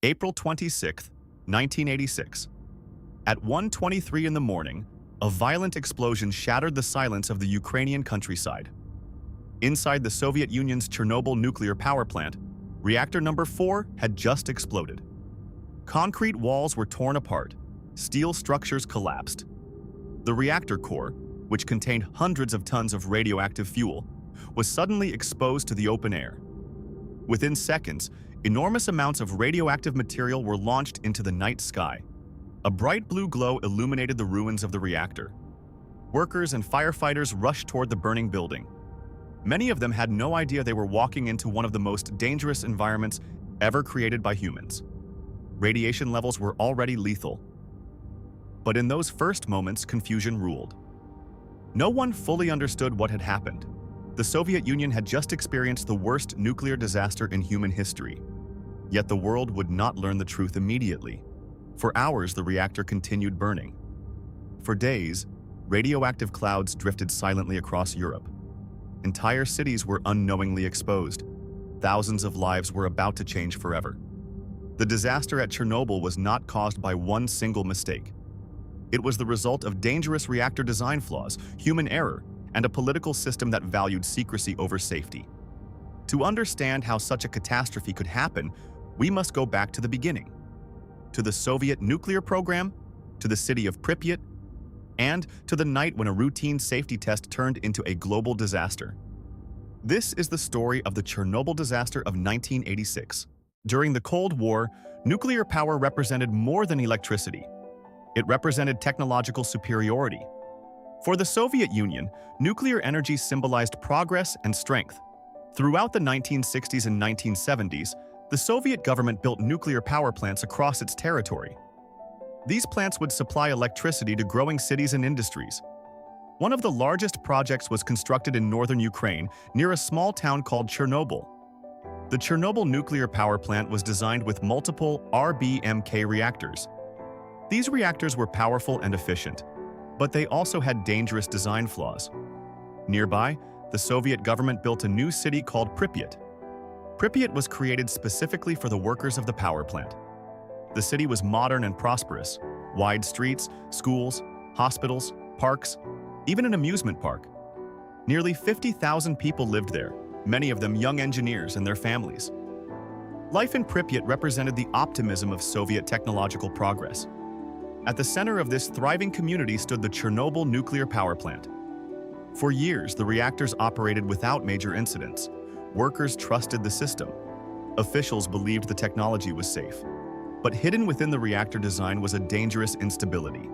April 26, 1986. At 1:23 in the morning, a violent explosion shattered the silence of the Ukrainian countryside. Inside the Soviet Union's Chernobyl Nuclear Power Plant, Reactor Number 4 had just exploded. Concrete walls were torn apart, steel structures collapsed. The reactor core, which contained hundreds of tons of radioactive fuel, was suddenly exposed to the open air. Within seconds, enormous amounts of radioactive material were launched into the night sky. A bright blue glow illuminated the ruins of the reactor. Workers and firefighters rushed toward the burning building. Many of them had no idea they were walking into one of the most dangerous environments ever created by humans. Radiation levels were already lethal. But in those first moments, confusion ruled. No one fully understood what had happened. The Soviet Union had just experienced the worst nuclear disaster in human history. Yet the world would not learn the truth immediately. For hours, the reactor continued burning. For days, radioactive clouds drifted silently across Europe. Entire cities were unknowingly exposed. Thousands of lives were about to change forever. The disaster at Chernobyl was not caused by one single mistake. It was the result of dangerous reactor design flaws, human error, and a political system that valued secrecy over safety. To understand how such a catastrophe could happen, we must go back to the beginning. To the Soviet nuclear program, to the city of Pripyat, and to the night when a routine safety test turned into a global disaster. This is the story of the Chernobyl disaster of 1986. During the Cold War, nuclear power represented more than electricity. It represented technological superiority. For the Soviet Union, nuclear energy symbolized progress and strength. Throughout the 1960s and 1970s, the Soviet government built nuclear power plants across its territory. These plants would supply electricity to growing cities and industries. One of the largest projects was constructed in northern Ukraine, near a small town called Chernobyl. The Chernobyl Nuclear Power Plant was designed with multiple RBMK reactors. These reactors were powerful and efficient, but they also had dangerous design flaws. Nearby, the Soviet government built a new city called Pripyat. Pripyat was created specifically for the workers of the power plant. The city was modern and prosperous, wide streets, schools, hospitals, parks, even an amusement park. Nearly 50,000 people lived there, many of them young engineers and their families. Life in Pripyat represented the optimism of Soviet technological progress. At the center of this thriving community stood the Chernobyl Nuclear Power Plant. For years, the reactors operated without major incidents. Workers trusted the system. Officials believed the technology was safe. But hidden within the reactor design was a dangerous instability,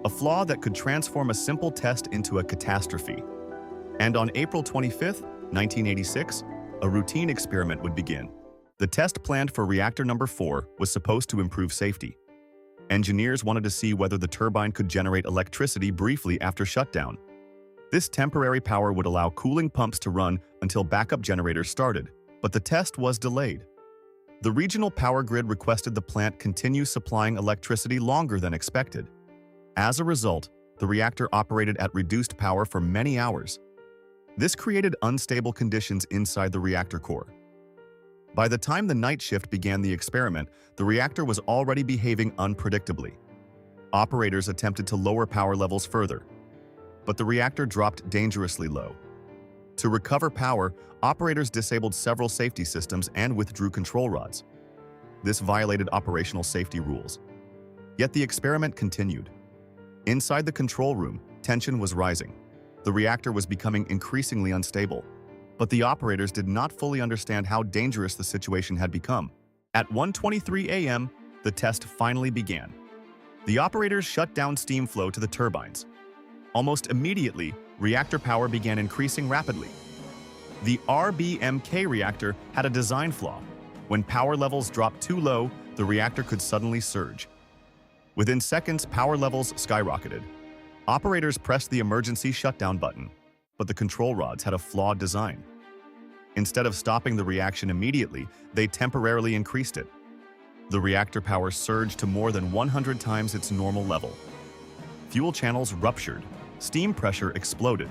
a flaw that could transform a simple test into a catastrophe. And on April 25, 1986, a routine experiment would begin. The test planned for Reactor Number 4 was supposed to improve safety. Engineers wanted to see whether the turbine could generate electricity briefly after shutdown. This temporary power would allow cooling pumps to run until backup generators started, but the test was delayed. The regional power grid requested the plant continue supplying electricity longer than expected. As a result, the reactor operated at reduced power for many hours. This created unstable conditions inside the reactor core. By the time the night shift began the experiment, the reactor was already behaving unpredictably. Operators attempted to lower power levels further, but the reactor dropped dangerously low. To recover power, operators disabled several safety systems and withdrew control rods. This violated operational safety rules. Yet the experiment continued. Inside the control room, tension was rising. The reactor was becoming increasingly unstable. But the operators did not fully understand how dangerous the situation had become. At 1:23 a.m., the test finally began. The operators shut down steam flow to the turbines. Almost immediately, reactor power began increasing rapidly. The RBMK reactor had a design flaw. When power levels dropped too low, the reactor could suddenly surge. Within seconds, power levels skyrocketed. Operators pressed the emergency shutdown button, but the control rods had a flawed design. Instead of stopping the reaction immediately, they temporarily increased it. The reactor power surged to more than 100 times its normal level. Fuel channels ruptured. Steam pressure exploded.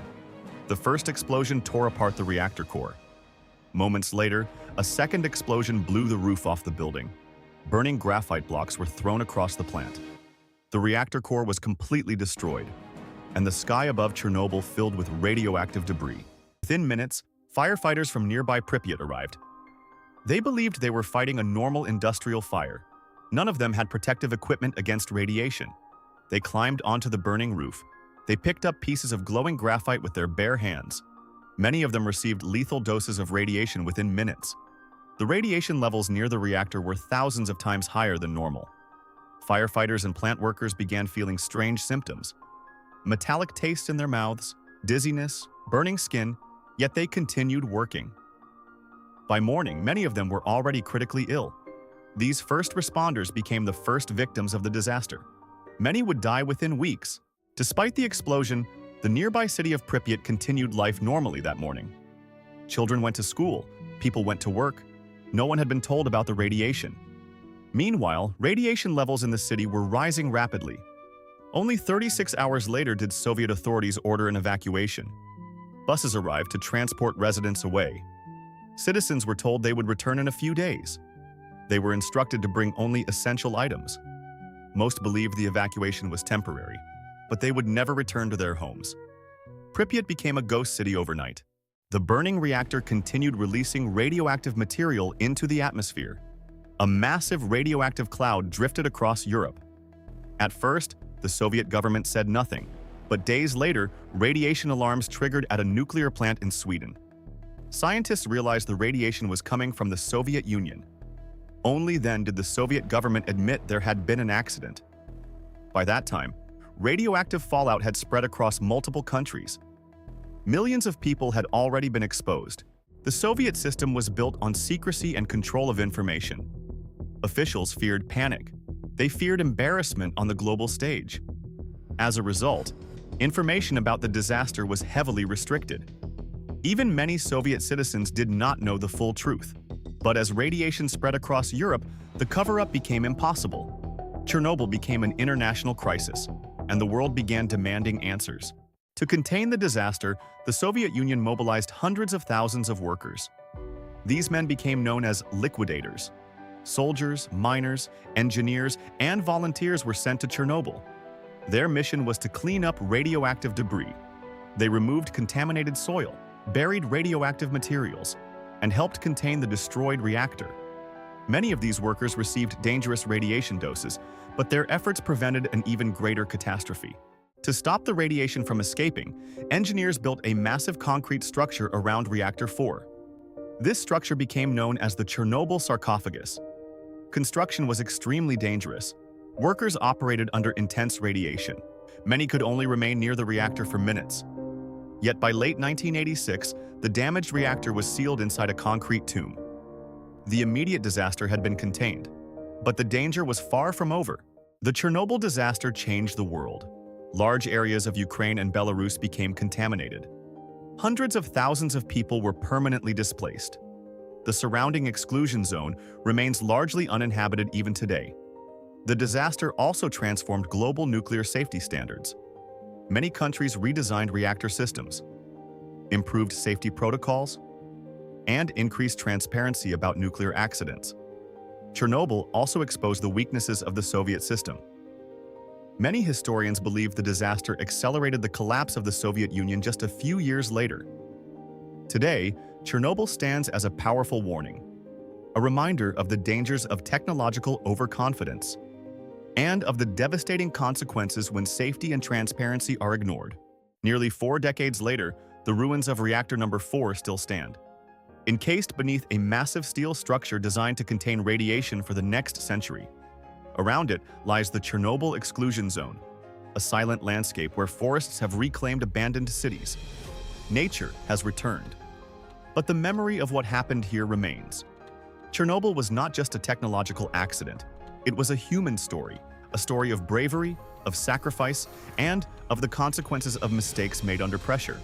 The first explosion tore apart the reactor core. Moments later, a second explosion blew the roof off the building. Burning graphite blocks were thrown across the plant. The reactor core was completely destroyed, and the sky above Chernobyl filled with radioactive debris. Within minutes, firefighters from nearby Pripyat arrived. They believed they were fighting a normal industrial fire. None of them had protective equipment against radiation. They climbed onto the burning roof. They picked up pieces of glowing graphite with their bare hands. Many of them received lethal doses of radiation within minutes. The radiation levels near the reactor were thousands of times higher than normal. Firefighters and plant workers began feeling strange symptoms. Metallic taste in their mouths, dizziness, burning skin, yet they continued working. By morning, many of them were already critically ill. These first responders became the first victims of the disaster. Many would die within weeks. Despite the explosion, the nearby city of Pripyat continued life normally that morning. Children went to school, people went to work. No one had been told about the radiation. Meanwhile, radiation levels in the city were rising rapidly. Only 36 hours later did Soviet authorities order an evacuation. Buses arrived to transport residents away. Citizens were told they would return in a few days. They were instructed to bring only essential items. Most believed the evacuation was temporary, but they would never return to their homes. Pripyat became a ghost city overnight. The burning reactor continued releasing radioactive material into the atmosphere. A massive radioactive cloud drifted across Europe. At first, the Soviet government said nothing, but days later, radiation alarms triggered at a nuclear plant in Sweden. Scientists realized the radiation was coming from the Soviet Union. Only then did the Soviet government admit there had been an accident. By that time, radioactive fallout had spread across multiple countries. Millions of people had already been exposed. The Soviet system was built on secrecy and control of information. Officials feared panic. They feared embarrassment on the global stage. As a result, information about the disaster was heavily restricted. Even many Soviet citizens did not know the full truth. But as radiation spread across Europe, the cover-up became impossible. Chernobyl became an international crisis, and the world began demanding answers. To contain the disaster, the Soviet Union mobilized hundreds of thousands of workers. These men became known as liquidators. Soldiers, miners, engineers, and volunteers were sent to Chernobyl. Their mission was to clean up radioactive debris. They removed contaminated soil, buried radioactive materials, and helped contain the destroyed reactor. Many of these workers received dangerous radiation doses, but their efforts prevented an even greater catastrophe. To stop the radiation from escaping, engineers built a massive concrete structure around Reactor 4. This structure became known as the Chernobyl sarcophagus. Construction was extremely dangerous. Workers operated under intense radiation. Many could only remain near the reactor for minutes. Yet by late 1986, the damaged reactor was sealed inside a concrete tomb. The immediate disaster had been contained, but the danger was far from over. The Chernobyl disaster changed the world. Large areas of Ukraine and Belarus became contaminated. Hundreds of thousands of people were permanently displaced. The surrounding exclusion zone remains largely uninhabited even today. The disaster also transformed global nuclear safety standards. Many countries redesigned reactor systems, improved safety protocols, and increased transparency about nuclear accidents. Chernobyl also exposed the weaknesses of the Soviet system. Many historians believe the disaster accelerated the collapse of the Soviet Union just a few years later. Today, Chernobyl stands as a powerful warning, a reminder of the dangers of technological overconfidence, and of the devastating consequences when safety and transparency are ignored. Nearly 4 decades later, the ruins of Reactor Number 4 still stand. Encased beneath a massive steel structure designed to contain radiation for the next century. Around it lies the Chernobyl Exclusion Zone, a silent landscape where forests have reclaimed abandoned cities. Nature has returned. But the memory of what happened here remains. Chernobyl was not just a technological accident. It was a human story, a story of bravery, of sacrifice, and of the consequences of mistakes made under pressure.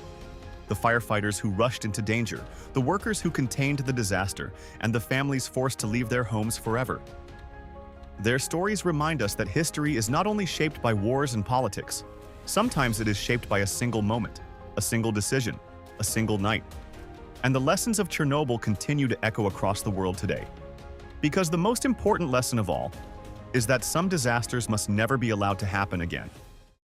The firefighters who rushed into danger, the workers who contained the disaster, and the families forced to leave their homes forever. Their stories remind us that history is not only shaped by wars and politics. Sometimes it is shaped by a single moment, a single decision, a single night. And the lessons of Chernobyl continue to echo across the world today. Because the most important lesson of all is that some disasters must never be allowed to happen again.